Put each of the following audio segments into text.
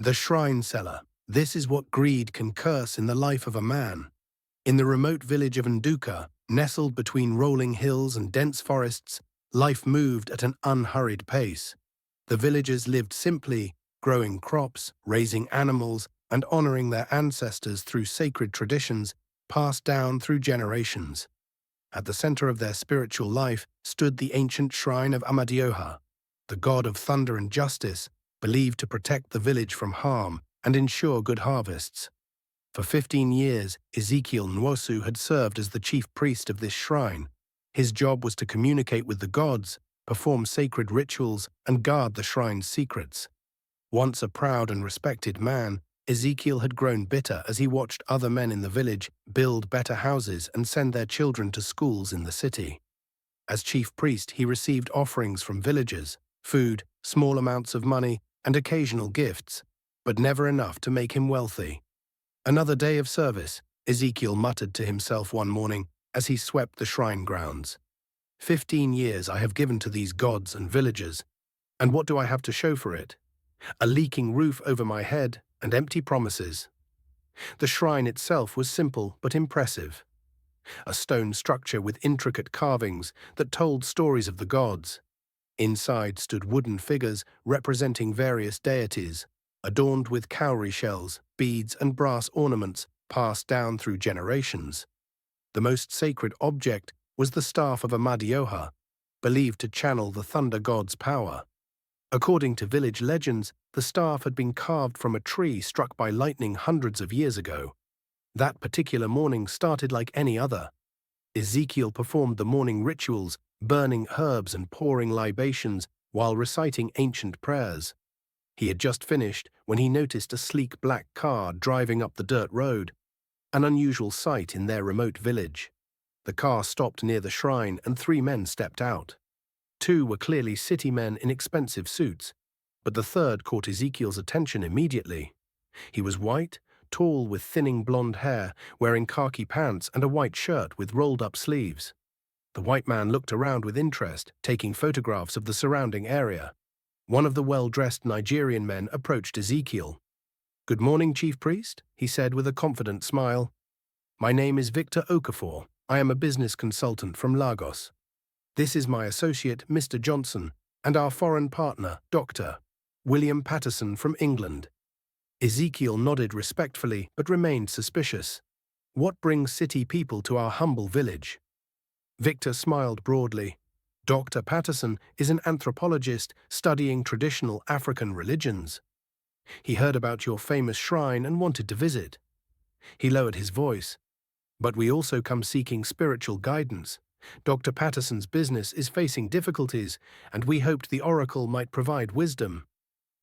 The shrine seller. This is what greed can curse in the life of a man. In the remote village of Nduka, nestled between rolling hills and dense forests, life moved at an unhurried pace. The villagers lived simply, growing crops, raising animals, and honoring their ancestors through sacred traditions passed down through generations. At the center of their spiritual life stood the ancient shrine of Amadioha, the god of thunder and justice, believed to protect the village from harm and ensure good harvests. For 15 years, Ezekiel Nwosu had served as the chief priest of this shrine. His job was to communicate with the gods, perform sacred rituals, and guard the shrine's secrets. Once a proud and respected man, Ezekiel had grown bitter as he watched other men in the village build better houses and send their children to schools in the city. As chief priest, he received offerings from villagers, food, small amounts of money, and occasional gifts, but never enough to make him wealthy. Another day of service, Ezekiel muttered to himself one morning as he swept the shrine grounds. 15 years I have given to these gods and villagers, and what do I have to show for it? A leaking roof over my head and empty promises. The shrine itself was simple but impressive. A stone structure with intricate carvings that told stories of the gods. Inside stood wooden figures representing various deities, adorned with cowrie shells, beads, and brass ornaments passed down through generations. The most sacred object was the staff of Amadioha, believed to channel the thunder god's power. According to village legends, the staff had been carved from a tree struck by lightning hundreds of years ago. That particular morning started like any other. Ezekiel performed the morning rituals, burning herbs and pouring libations while reciting ancient prayers. He had just finished when he noticed a sleek black car driving up the dirt road, an unusual sight in their remote village. The car stopped near the shrine and 3 men stepped out. 2 were clearly city men in expensive suits, but the third caught Ezekiel's attention immediately. He was white, tall with thinning blonde hair, wearing khaki pants and a white shirt with rolled-up sleeves. The white man looked around with interest, taking photographs of the surrounding area. One of the well-dressed Nigerian men approached Ezekiel. "Good morning, Chief Priest," he said with a confident smile. "My name is Victor Okafor. I am a business consultant from Lagos. This is my associate, Mr. Johnson, and our foreign partner, Dr. William Patterson from England." Ezekiel nodded respectfully but remained suspicious. "What brings city people to our humble village?" Victor smiled broadly. "Dr. Patterson is an anthropologist studying traditional African religions. He heard about your famous shrine and wanted to visit." He lowered his voice. "But we also come seeking spiritual guidance. Dr. Patterson's business is facing difficulties, and we hoped the oracle might provide wisdom."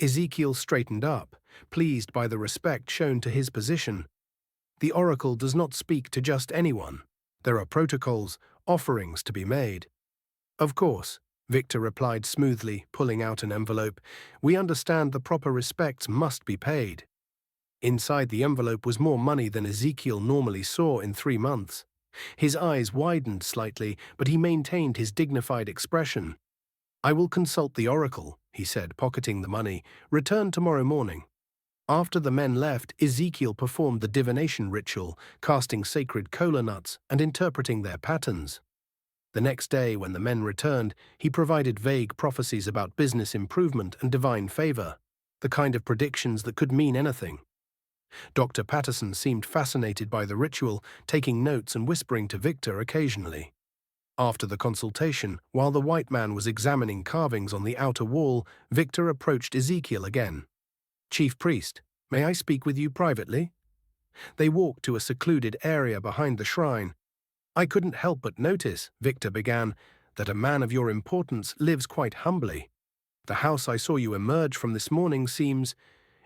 Ezekiel straightened up, pleased by the respect shown to his position. "The oracle does not speak to just anyone. There are protocols, offerings to be made." "Of course," Victor replied smoothly, pulling out an envelope. "We understand the proper respects must be paid." Inside the envelope was more money than Ezekiel normally saw in 3 months. His eyes widened slightly, but he maintained his dignified expression. "I will consult the oracle," he said, pocketing the money. "Return tomorrow morning." After the men left, Ezekiel performed the divination ritual, casting sacred kola nuts and interpreting their patterns. The next day, when the men returned, he provided vague prophecies about business improvement and divine favor, the kind of predictions that could mean anything. Dr. Patterson seemed fascinated by the ritual, taking notes and whispering to Victor occasionally. After the consultation, while the white man was examining carvings on the outer wall, Victor approached Ezekiel again. "Chief Priest, may I speak with you privately?" They walked to a secluded area behind the shrine. "I couldn't help but notice," Victor began, "that a man of your importance lives quite humbly. The house I saw you emerge from this morning seems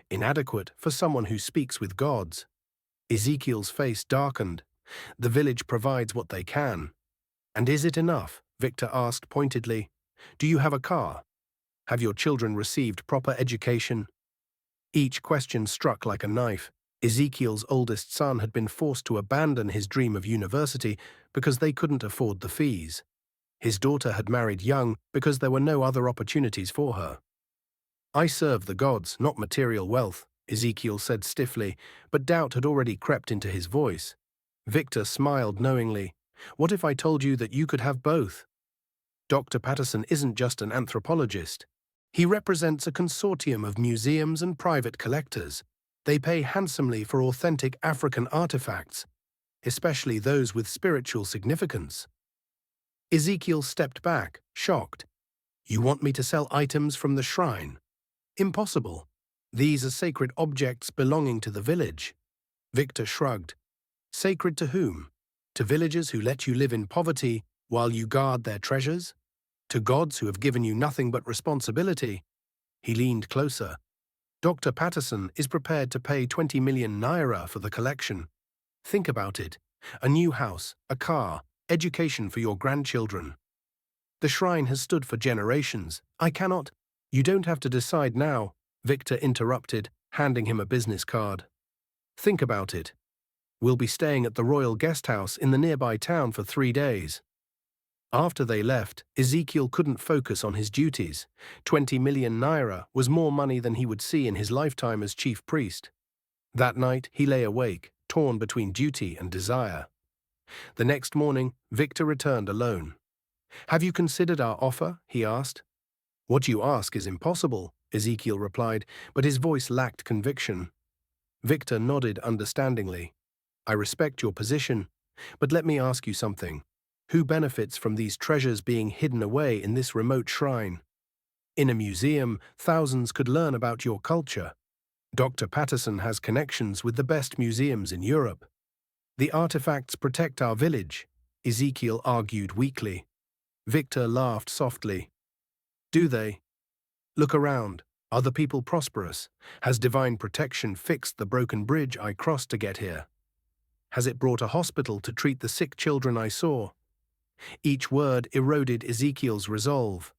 inadequate for someone who speaks with gods." Ezekiel's face darkened. "The village provides what they can." "And is it enough?" Victor asked pointedly. "Do you have a car? Have your children received proper education?" Each question struck like a knife. Ezekiel's oldest son had been forced to abandon his dream of university because they couldn't afford the fees. His daughter had married young because there were no other opportunities for her. "I serve the gods, not material wealth," Ezekiel said stiffly, but doubt had already crept into his voice. Victor smiled knowingly. What if I told you that you could have both? Dr. Patterson isn't just an anthropologist. He represents a consortium of museums and private collectors. They pay handsomely for authentic African artifacts, especially those with spiritual significance. Ezekiel stepped back, shocked. You want me to sell items from the shrine? Impossible. These are sacred objects belonging to the village. Victor shrugged. Sacred to whom? To villagers who let you live in poverty while you guard their treasures? To gods who have given you nothing but responsibility? He leaned closer. Dr. Patterson is prepared to pay 20 million naira for the collection. Think about it. A new house, a car, education for your grandchildren. The shrine has stood for generations. I cannot. You don't have to decide now, Victor interrupted, handing him a business card. Think about it. We'll be staying at the royal guest house in the nearby town for 3 days. After they left, Ezekiel couldn't focus on his duties. 20 million naira was more money than he would see in his lifetime as chief priest. That night, he lay awake, torn between duty and desire. The next morning, Victor returned alone. Have you considered our offer? He asked. What you ask is impossible, Ezekiel replied, but his voice lacked conviction. Victor nodded understandingly. I respect your position, but let me ask you something. Who benefits from these treasures being hidden away in this remote shrine? In a museum, thousands could learn about your culture. Dr. Patterson has connections with the best museums in Europe. The artifacts protect our village, Ezekiel argued weakly. Victor laughed softly. Do they? Look around. Are the people prosperous? Has divine protection fixed the broken bridge I crossed to get here? Has it brought a hospital to treat the sick children I saw? Each word eroded Ezekiel's resolve.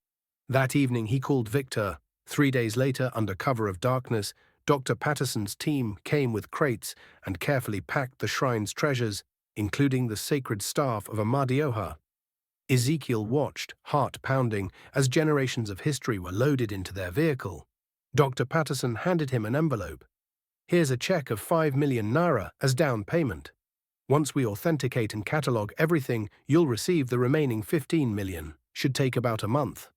That evening he called Victor. 3 days later, under cover of darkness, Dr. Patterson's team came with crates and carefully packed the shrine's treasures, including the sacred staff of Amadioha. Ezekiel watched, heart pounding, as generations of history were loaded into their vehicle. Dr. Patterson handed him an envelope. Here's a check of 5 million naira as down payment. Once we authenticate and catalogue everything, you'll receive the remaining 15 million. Should take about a month.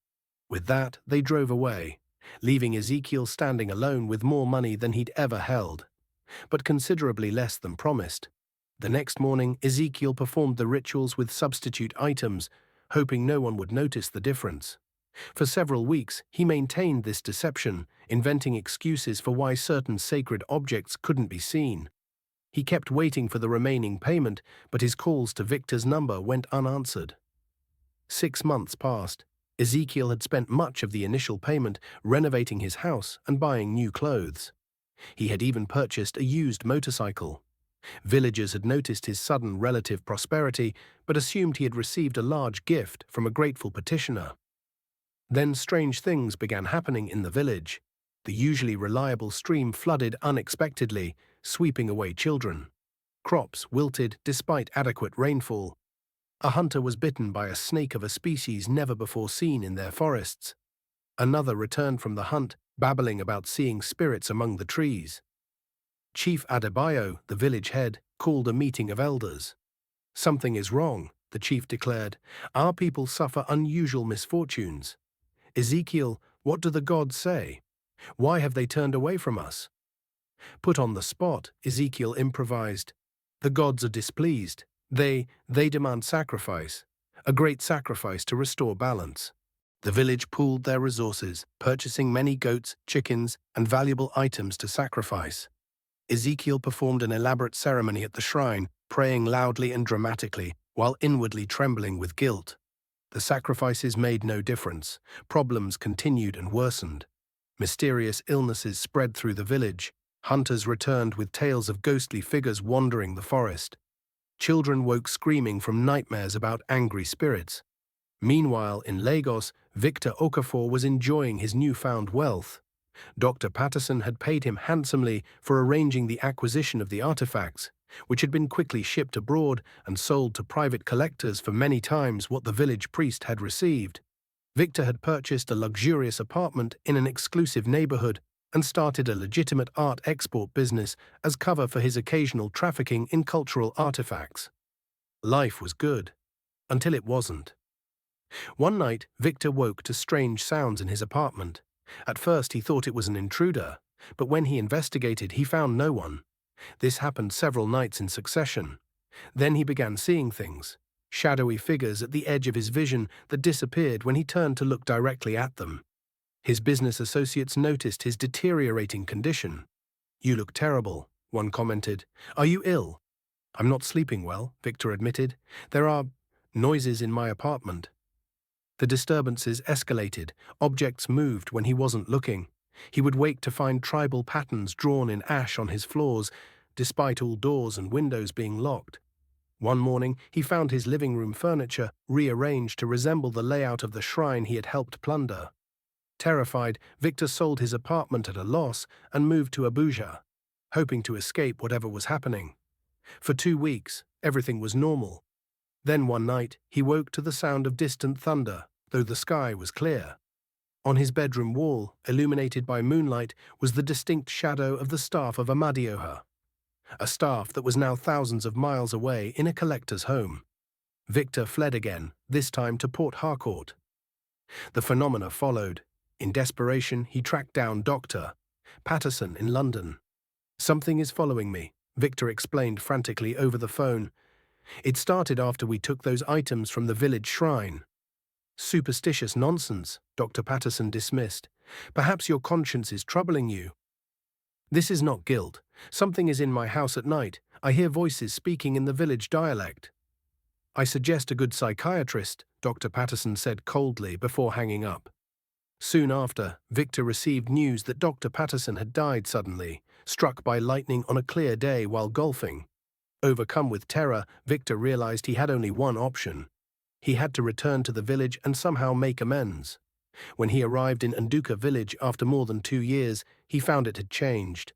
With that, they drove away, leaving Ezekiel standing alone with more money than he'd ever held, but considerably less than promised. The next morning, Ezekiel performed the rituals with substitute items, hoping no one would notice the difference. For several weeks, he maintained this deception, inventing excuses for why certain sacred objects couldn't be seen. He kept waiting for the remaining payment, but his calls to Victor's number went unanswered. 6 months passed. Ezekiel had spent much of the initial payment renovating his house and buying new clothes. He had even purchased a used motorcycle. Villagers had noticed his sudden relative prosperity, but assumed he had received a large gift from a grateful petitioner. Then strange things began happening in the village. The usually reliable stream flooded unexpectedly, sweeping away children. Crops wilted despite adequate rainfall. A hunter was bitten by a snake of a species never before seen in their forests. Another returned from the hunt, babbling about seeing spirits among the trees. Chief Adebayo, the village head, called a meeting of elders. Something is wrong, the chief declared. Our people suffer unusual misfortunes. Ezekiel, what do the gods say? Why have they turned away from us? Put on the spot, Ezekiel improvised. The gods are displeased. They demand sacrifice, a great sacrifice to restore balance. The village pooled their resources, purchasing many goats, chickens, and valuable items to sacrifice. Ezekiel performed an elaborate ceremony at the shrine, praying loudly and dramatically, while inwardly trembling with guilt. The sacrifices made no difference. Problems continued and worsened. Mysterious illnesses spread through the village. Hunters returned with tales of ghostly figures wandering the forest. Children woke screaming from nightmares about angry spirits. Meanwhile, in Lagos, Victor Okafor was enjoying his newfound wealth. Dr. Patterson had paid him handsomely for arranging the acquisition of the artifacts, which had been quickly shipped abroad and sold to private collectors for many times what the village priest had received. Victor had purchased a luxurious apartment in an exclusive neighborhood, and started a legitimate art export business as cover for his occasional trafficking in cultural artifacts. Life was good, until it wasn't. One night, Victor woke to strange sounds in his apartment. At first he thought it was an intruder, but when he investigated he found no one. This happened several nights in succession. Then he began seeing things, shadowy figures at the edge of his vision that disappeared when he turned to look directly at them. His business associates noticed his deteriorating condition. "You look terrible," one commented. "Are you ill?" "I'm not sleeping well," Victor admitted. "There are noises in my apartment." The disturbances escalated. Objects moved when he wasn't looking. He would wake to find tribal patterns drawn in ash on his floors, despite all doors and windows being locked. One morning, he found his living room furniture rearranged to resemble the layout of the shrine he had helped plunder. Terrified, Victor sold his apartment at a loss and moved to Abuja, hoping to escape whatever was happening. For 2 weeks, everything was normal. Then one night, he woke to the sound of distant thunder, though the sky was clear. On his bedroom wall, illuminated by moonlight, was the distinct shadow of the staff of Amadioha, a staff that was now thousands of miles away in a collector's home. Victor fled again, this time to Port Harcourt. The phenomena followed. In desperation, he tracked down Dr. Patterson in London. "Something is following me," Victor explained frantically over the phone. "It started after we took those items from the village shrine." "Superstitious nonsense," Dr. Patterson dismissed. "Perhaps your conscience is troubling you." "This is not guilt. Something is in my house at night. I hear voices speaking in the village dialect." "I suggest a good psychiatrist," Dr. Patterson said coldly before hanging up. Soon after, Victor received news that Dr. Patterson had died suddenly, struck by lightning on a clear day while golfing. Overcome with terror, Victor realized he had only one option. He had to return to the village and somehow make amends. When he arrived in Nduka village after more than 2 years, he found it had changed.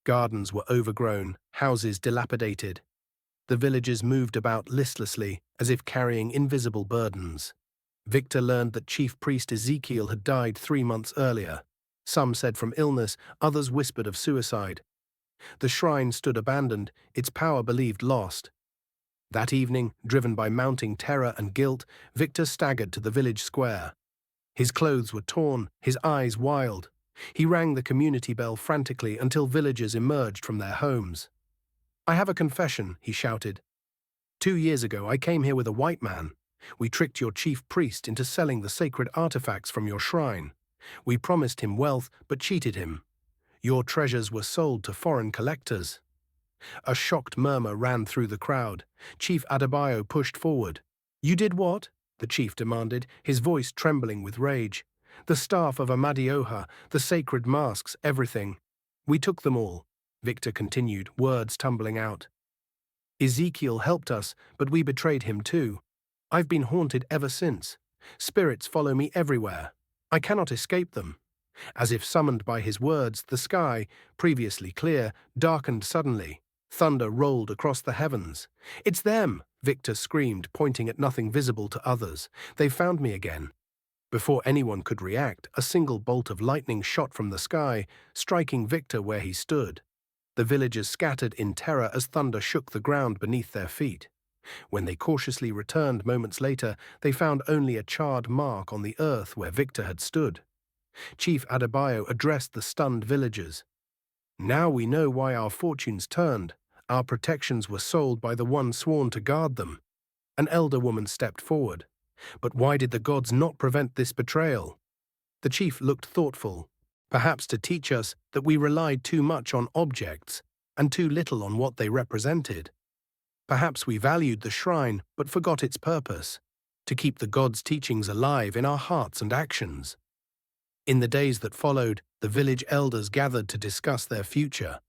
Gardens were overgrown, houses dilapidated. The villagers moved about listlessly, as if carrying invisible burdens. Victor learned that Chief Priest Ezekiel had died 3 months earlier. Some said from illness, others whispered of suicide. The shrine stood abandoned, its power believed lost. That evening, driven by mounting terror and guilt, Victor staggered to the village square. His clothes were torn, his eyes wild. He rang the community bell frantically until villagers emerged from their homes. "I have a confession," he shouted. 2 years ago, I came here with a white man. We tricked your chief priest into selling the sacred artifacts from your shrine. We promised him wealth, but cheated him. Your treasures were sold to foreign collectors." A shocked murmur ran through the crowd. Chief Adebayo pushed forward. "You did what?" the chief demanded, his voice trembling with rage. "The staff of Amadioha, the sacred masks, everything. We took them all," Victor continued, words tumbling out. "Ezekiel helped us, but we betrayed him too. I've been haunted ever since. Spirits follow me everywhere. I cannot escape them." As if summoned by his words, the sky, previously clear, darkened suddenly. Thunder rolled across the heavens. "It's them!" Victor screamed, pointing at nothing visible to others. "They found me again." Before anyone could react, a single bolt of lightning shot from the sky, striking Victor where he stood. The villagers scattered in terror as thunder shook the ground beneath their feet. When they cautiously returned moments later, they found only a charred mark on the earth where Victor had stood. Chief Adebayo addressed the stunned villagers. "Now we know why our fortunes turned. Our protections were sold by the one sworn to guard them." An elder woman stepped forward. "But why did the gods not prevent this betrayal?" The chief looked thoughtful. "Perhaps to teach us that we relied too much on objects and too little on what they represented. Perhaps we valued the shrine but forgot its purpose, to keep the gods' teachings alive in our hearts and actions." In the days that followed, the village elders gathered to discuss their future.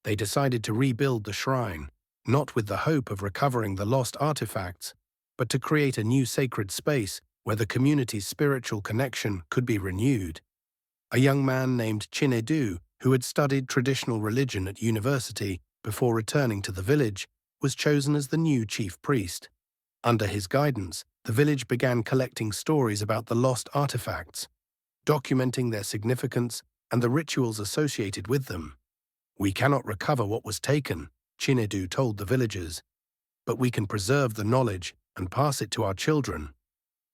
They decided to rebuild the shrine, not with the hope of recovering the lost artifacts, but to create a new sacred space where the community's spiritual connection could be renewed. A young man named Chinedu, who had studied traditional religion at university before returning to the village, was chosen as the new chief priest. Under his guidance, the village began collecting stories about the lost artifacts, documenting their significance and the rituals associated with them. "We cannot recover what was taken," Chinedu told the villagers, "but we can preserve the knowledge and pass it to our children.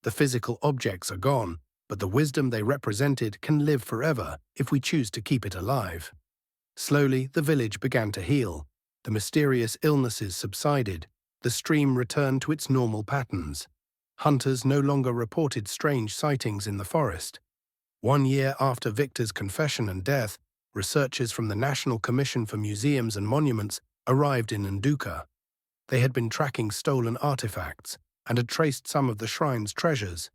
The physical objects are gone, but the wisdom they represented can live forever if we choose to keep it alive." Slowly, the village began to heal. The mysterious illnesses subsided. The stream returned to its normal patterns. Hunters no longer reported strange sightings in the forest. 1 year after Victor's confession and death, researchers from the National Commission for Museums and Monuments arrived in Nduka. They had been tracking stolen artifacts and had traced some of the shrine's treasures.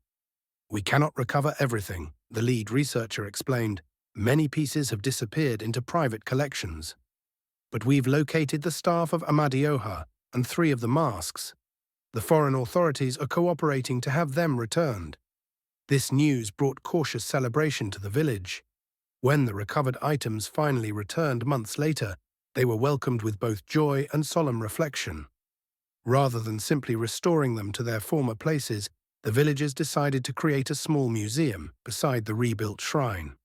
"We cannot recover everything," the lead researcher explained. "Many pieces have disappeared into private collections. But we've located the staff of Amadioha and 3 of the masks. The foreign authorities are cooperating to have them returned." This news brought cautious celebration to the village. When the recovered items finally returned months later, they were welcomed with both joy and solemn reflection. Rather than simply restoring them to their former places, the villagers decided to create a small museum beside the rebuilt shrine.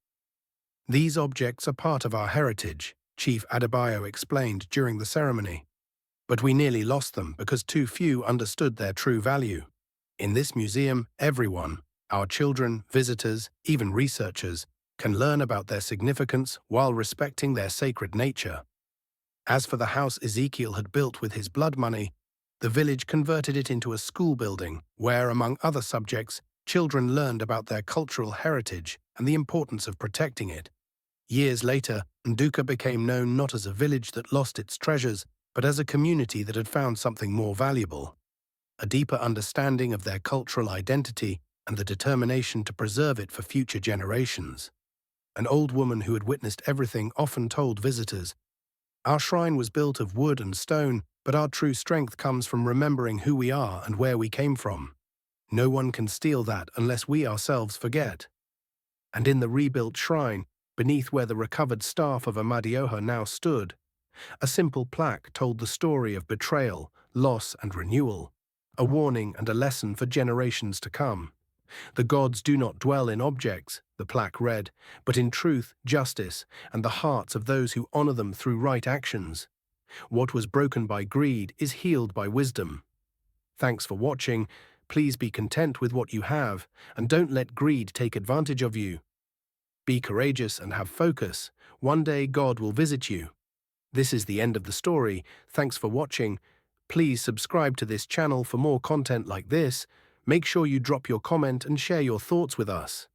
"These objects are part of our heritage," Chief Adebayo explained during the ceremony. "But we nearly lost them because too few understood their true value. In this museum, everyone, our children, visitors, even researchers, can learn about their significance while respecting their sacred nature." As for the house Ezekiel had built with his blood money, the village converted it into a school building where, among other subjects, children learned about their cultural heritage and the importance of protecting it. Years later, Nduka became known not as a village that lost its treasures, but as a community that had found something more valuable: a deeper understanding of their cultural identity and the determination to preserve it for future generations. An old woman who had witnessed everything often told visitors, "Our shrine was built of wood and stone, but our true strength comes from remembering who we are and where we came from. No one can steal that unless we ourselves forget." And in the rebuilt shrine, beneath where the recovered staff of Amadioha now stood, a simple plaque told the story of betrayal, loss, and renewal, a warning and a lesson for generations to come. "The gods do not dwell in objects," the plaque read, "but in truth, justice, and the hearts of those who honor them through right actions. What was broken by greed is healed by wisdom." Thanks for watching. Please be content with what you have, and don't let greed take advantage of you. Be courageous and have focus. One day God will visit you. This is the end of the story. Thanks for watching. Please subscribe to this channel for more content like this. Make sure you drop your comment and share your thoughts with us.